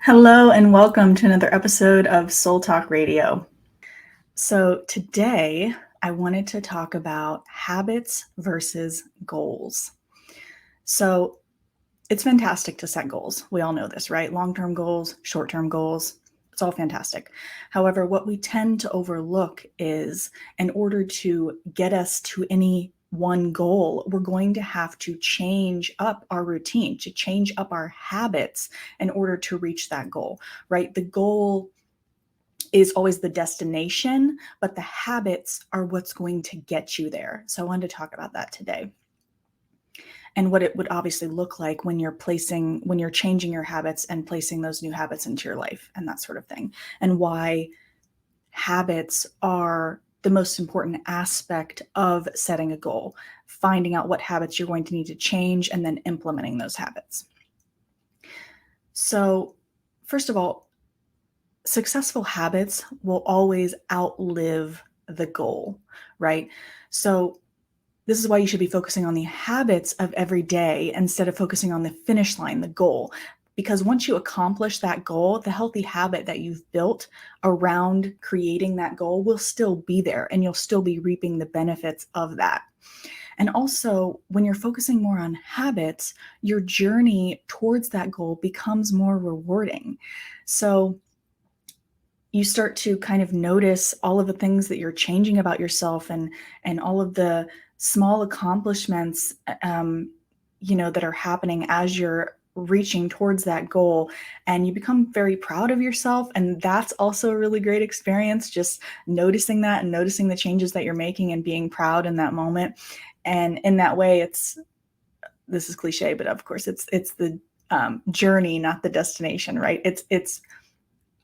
Hello and welcome to another episode of Soul Talk Radio. So, today I wanted to talk about habits versus goals. So, it's fantastic to set goals. We all know this, right? Long-term goals, short-term goals. It's all fantastic. However, what we tend to overlook is in order to get us to any one goal, we're going to have to change up our routine, to change up our habits in order to reach that goal, right? The goal is always the destination, but the habits are what's going to get you there. So I wanted to talk about that today and what it would obviously look like when you're changing your habits and placing those new habits into your life and that sort of thing, and why habits are the most important aspect of setting a goal, finding out what habits you're going to need to change and then implementing those habits. So, first of all, successful habits will always outlive the goal, right? So, this is why you should be focusing on the habits of every day instead of focusing on the finish line, the goal. Because once you accomplish that goal, the healthy habit that you've built around creating that goal will still be there and you'll still be reaping the benefits of that. And also, when you're focusing more on habits, your journey towards that goal becomes more rewarding. So, you start to kind of notice all of the things that you're changing about yourself and all of the small accomplishments that are happening as you're reaching towards that goal, and you become very proud of yourself, and that's also a really great experience, just noticing that and noticing the changes that you're making and being proud in that moment. And in that way, this is cliche, but of course it's the journey, not the destination, right? It's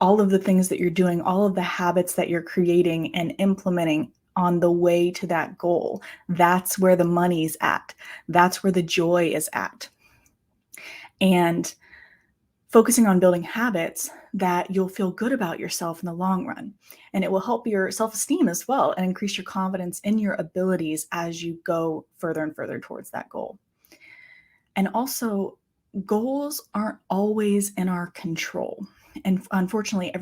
all of the things that you're doing, all of the habits that you're creating and implementing on the way to that goal. That's where the money's at. That's where the joy is at. And focusing on building habits that you'll feel good about yourself in the long run. And it will help your self-esteem as well and increase your confidence in your abilities as you go further and further towards that goal. And also, goals aren't always in our control. And unfortunately,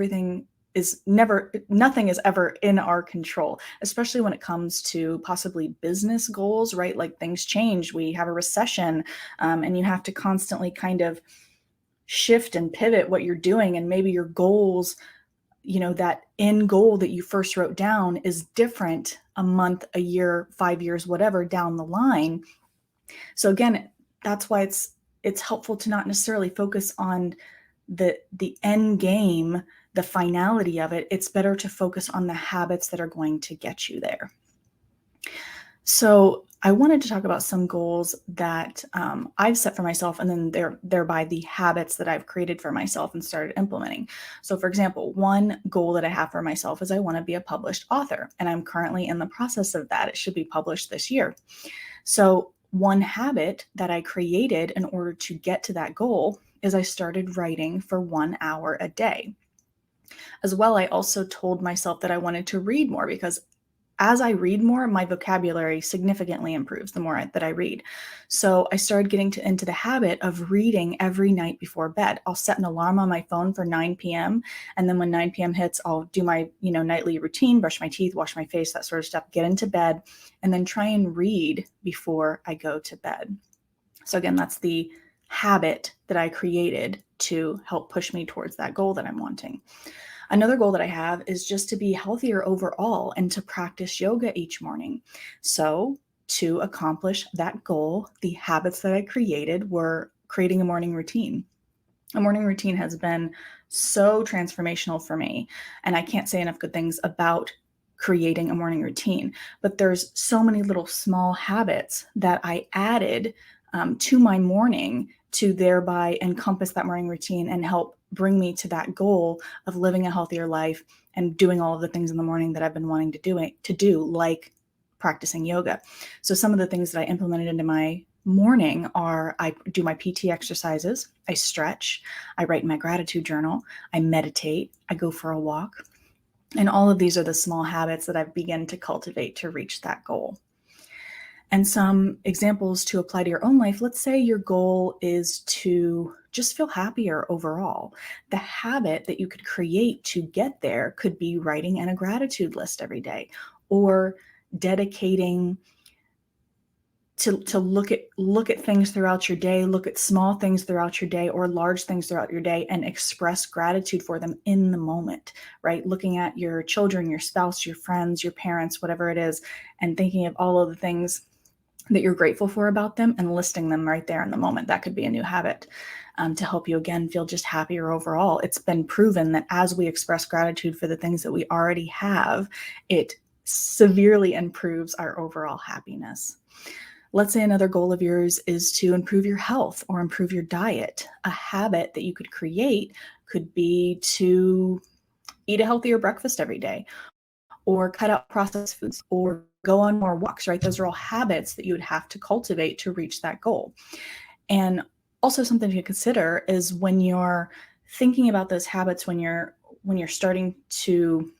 nothing is ever in our control, especially when it comes to possibly business goals, right? Like things change, we have a recession, and you have to constantly kind of shift and pivot what you're doing. And maybe your goals, that end goal that you first wrote down is different a month, a year, 5 years, whatever down the line. So again, that's why it's helpful to not necessarily focus on the end game, the finality of it. It's better to focus on the habits that are going to get you there. So I wanted to talk about some goals that I've set for myself, and then thereby the habits that I've created for myself and started implementing. So for example, one goal that I have for myself is I want to be a published author, and I'm currently in the process of that. It should be published this year. So one habit that I created in order to get to that goal is I started writing for 1 hour a day. As well, I also told myself that I wanted to read more, because as I read more, my vocabulary significantly improves the more that I read. So I started getting into the habit of reading every night before bed. I'll set an alarm on my phone for 9 p.m. And then when 9 p.m. hits, I'll do my nightly routine, brush my teeth, wash my face, that sort of stuff, get into bed, and then try and read before I go to bed. So again, that's the habit that I created to help push me towards that goal that I'm wanting. Another goal that I have is just to be healthier overall and to practice yoga each morning. So to accomplish that goal, the habits that I created were creating a morning routine. A morning routine has been so transformational for me, and I can't say enough good things about creating a morning routine. But there's so many little small habits that I added to my morning to thereby encompass that morning routine and help bring me to that goal of living a healthier life and doing all of the things in the morning that I've been wanting to do, like practicing yoga. So some of the things that I implemented into my morning are I do my PT exercises, I stretch, I write in my gratitude journal, I meditate, I go for a walk. And all of these are the small habits that I've begun to cultivate to reach that goal. And some examples to apply to your own life. Let's say your goal is to just feel happier overall. The habit that you could create to get there could be writing in a gratitude list every day, or dedicating to look at things throughout your day, look at small things throughout your day or large things throughout your day, and express gratitude for them in the moment, right? Looking at your children, your spouse, your friends, your parents, whatever it is, and thinking of all of the things that you're grateful for about them and listing them right there in the moment. That could be a new habit to help you, again, feel just happier overall. It's been proven that as we express gratitude for the things that we already have, it severely improves our overall happiness. Let's say another goal of yours is to improve your health or improve your diet. A habit that you could create could be to eat a healthier breakfast every day, or cut out processed foods, or go on more walks, right? Those are all habits that you would have to cultivate to reach that goal. And also something to consider is when you're thinking about those habits, when you're starting to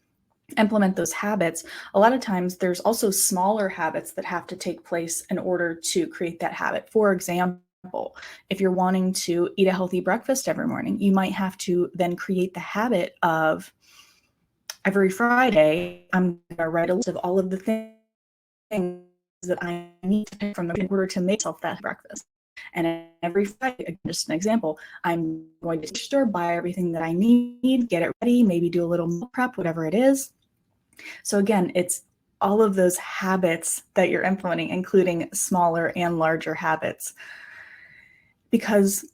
implement those habits, a lot of times there's also smaller habits that have to take place in order to create that habit. For example, if you're wanting to eat a healthy breakfast every morning, you might have to then create the habit of every Friday, I'm going to write a list of all of the things that I need to pick from in order to make myself that breakfast. And every Friday, just an example, I'm going to the store, buy everything that I need, get it ready, maybe do a little meal prep, whatever it is. So again, it's all of those habits that you're implementing, including smaller and larger habits. Because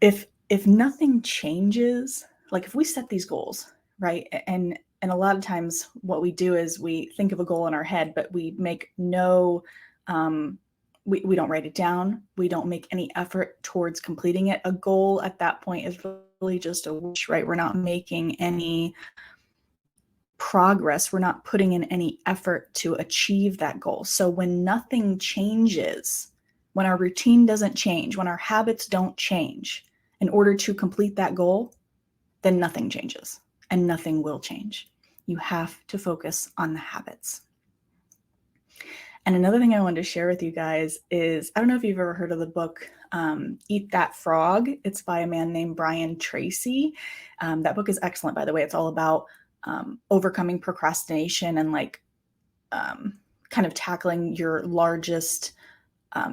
if nothing changes, like if we set these goals, right? And a lot of times what we do is we think of a goal in our head, but we make no we don't write it down. We don't make any effort towards completing it. A goal at that point is really just a wish, right? We're not making any progress. We're not putting in any effort to achieve that goal. So when nothing changes, when our routine doesn't change, when our habits don't change in order to complete that goal, then nothing changes and nothing will change. You have to focus on the habits. And another thing I wanted to share with you guys is, I don't know if you've ever heard of the book, Eat That Frog. It's by a man named Brian Tracy. That book is excellent, by the way. It's all about overcoming procrastination and kind of tackling your largest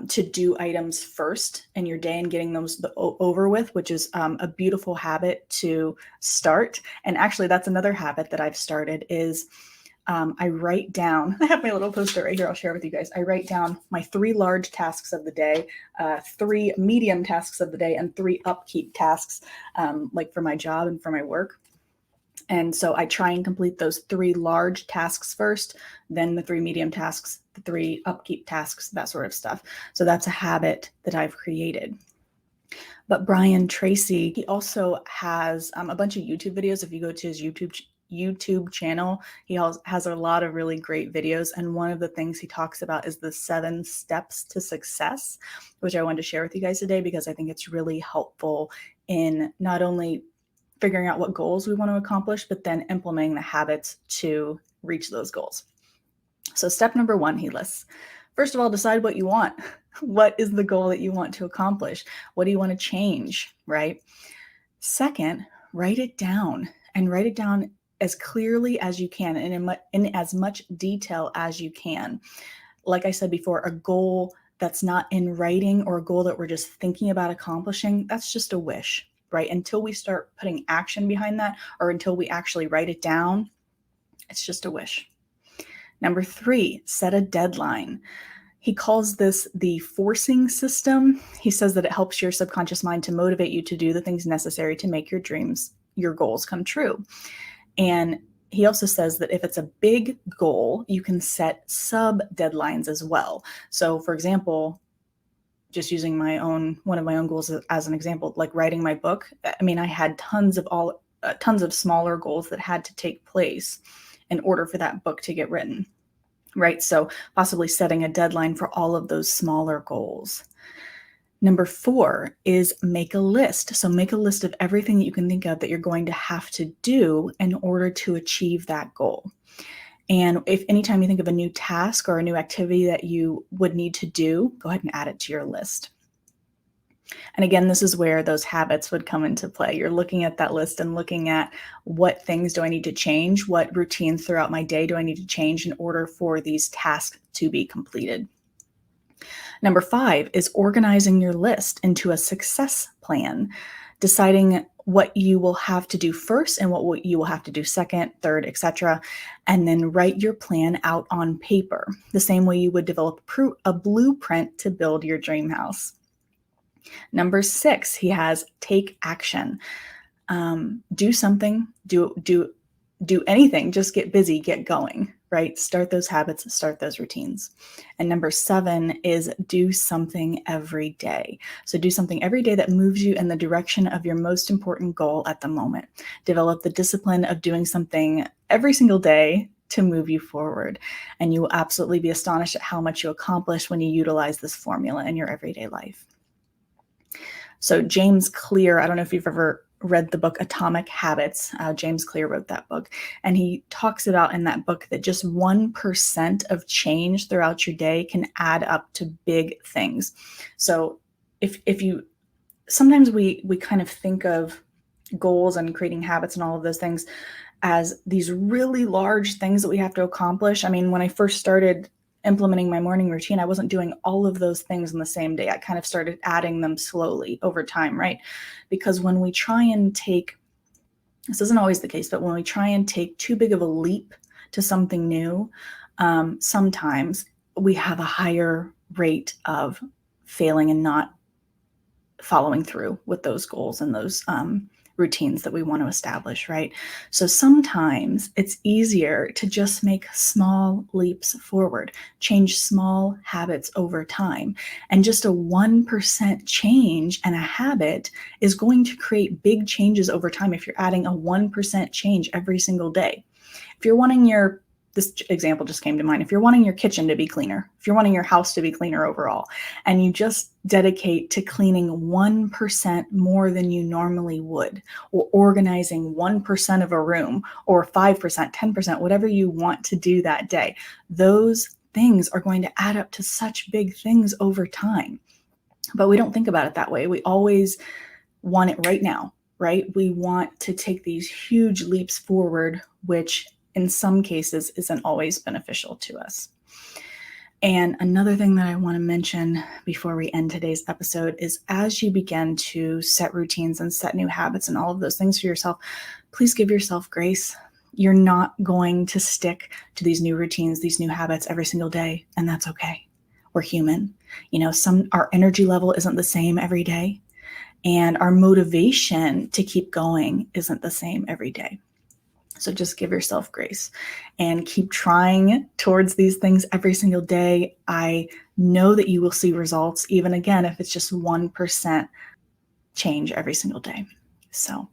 to-do items first in your day and getting those over with, which is a beautiful habit to start. And actually, that's another habit that I've started is I write down, I have my little poster right here, I'll share with you guys. I write down my 3 large tasks of the day, 3 medium tasks of the day, and 3 upkeep tasks, like for my job and for my work. And so I try and complete those 3 large tasks first, then the 3 medium tasks, the 3 upkeep tasks, that sort of stuff. So that's a habit that I've created. But Brian Tracy, he also has a bunch of YouTube videos. If you go to his YouTube channel, he has a lot of really great videos. And one of the things he talks about is the 7 steps to success, which I wanted to share with you guys today because I think it's really helpful in not only figuring out what goals we want to accomplish, but then implementing the habits to reach those goals. So step number 1, he lists, first of all, decide what you want. What is the goal that you want to accomplish? What do you want to change, right? Second, write it down, and write it down as clearly as you can and in as much detail as you can. Like I said before, a goal that's not in writing or a goal that we're just thinking about accomplishing, that's just a wish, right? Until we start putting action behind that, or until we actually write it down, it's just a wish. Number 3, set a deadline. He calls this the forcing system. He says that it helps your subconscious mind to motivate you to do the things necessary to make your dreams, your goals come true. And he also says that if it's a big goal, you can set sub deadlines as well. So for example, just using one of my own goals as an example, like writing my book. I mean, I had tons of smaller goals that had to take place in order for that book to get written, right? So possibly setting a deadline for all of those smaller goals. Number 4 is make a list. So make a list of everything that you can think of that you're going to have to do in order to achieve that goal. And if anytime you think of a new task or a new activity that you would need to do, go ahead and add it to your list. And again, this is where those habits would come into play. You're looking at that list and looking at what things do I need to change? What routines throughout my day do I need to change in order for these tasks to be completed? Number 5 is organizing your list into a success plan, deciding what you will have to do first and what you will have to do second, third, etc. And then write your plan out on paper, the same way you would develop a blueprint to build your dream house. Number 6, he has take action. Do something, do anything, just get busy, get going, right? Start those habits, start those routines. And number 7 is do something every day. So do something every day that moves you in the direction of your most important goal at the moment. Develop the discipline of doing something every single day to move you forward. And you will absolutely be astonished at how much you accomplish when you utilize this formula in your everyday life. So James Clear, I don't know if you've ever read the book Atomic Habits. James Clear wrote that book. And he talks about in that book that just 1% of change throughout your day can add up to big things. So if you, sometimes we kind of think of goals and creating habits and all of those things as these really large things that we have to accomplish. I mean, when I first started implementing my morning routine, I wasn't doing all of those things in the same day. I kind of started adding them slowly over time, right? Because when we try and take, this isn't always the case, but when we try and take too big of a leap to something new, sometimes we have a higher rate of failing and not following through with those goals and those routines that we want to establish, right? So sometimes it's easier to just make small leaps forward, change small habits over time. And just a 1% change in a habit is going to create big changes over time if you're adding a 1% change every single day. If you're wanting this example just came to mind. If you're wanting your kitchen to be cleaner, if you're wanting your house to be cleaner overall, and you just dedicate to cleaning 1% more than you normally would, or organizing 1% of a room, or 5%, 10%, whatever you want to do that day, those things are going to add up to such big things over time. But we don't think about it that way. We always want it right now, right? We want to take these huge leaps forward, which in some cases isn't always beneficial to us. And another thing that I want to mention before we end today's episode is as you begin to set routines and set new habits and all of those things for yourself, please give yourself grace. You're not going to stick to these new routines, these new habits every single day, and that's okay. We're human. Our energy level isn't the same every day, and our motivation to keep going isn't the same every day. So just give yourself grace and keep trying towards these things every single day. I know that you will see results, even again, if it's just 1% change every single day. So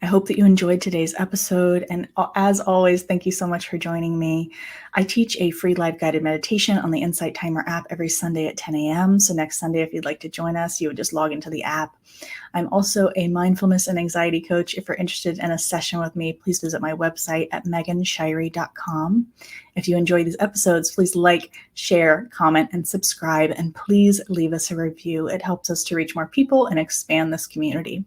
I hope that you enjoyed today's episode. And as always, thank you so much for joining me. I teach a free live guided meditation on the Insight Timer app every Sunday at 10 a.m. So next Sunday, if you'd like to join us, you would just log into the app. I'm also a mindfulness and anxiety coach. If you're interested in a session with me, please visit my website at meganshirey.com. If you enjoy these episodes, please like, share, comment, and subscribe. And please leave us a review. It helps us to reach more people and expand this community.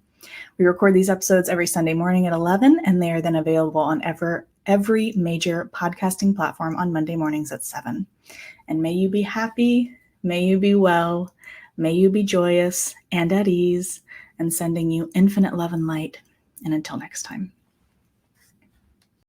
We record these episodes every Sunday morning at 11, and they are then available on every major podcasting platform on Monday mornings at 7. And may you be happy, may you be well, may you be joyous and at ease, and sending you infinite love and light. And until next time.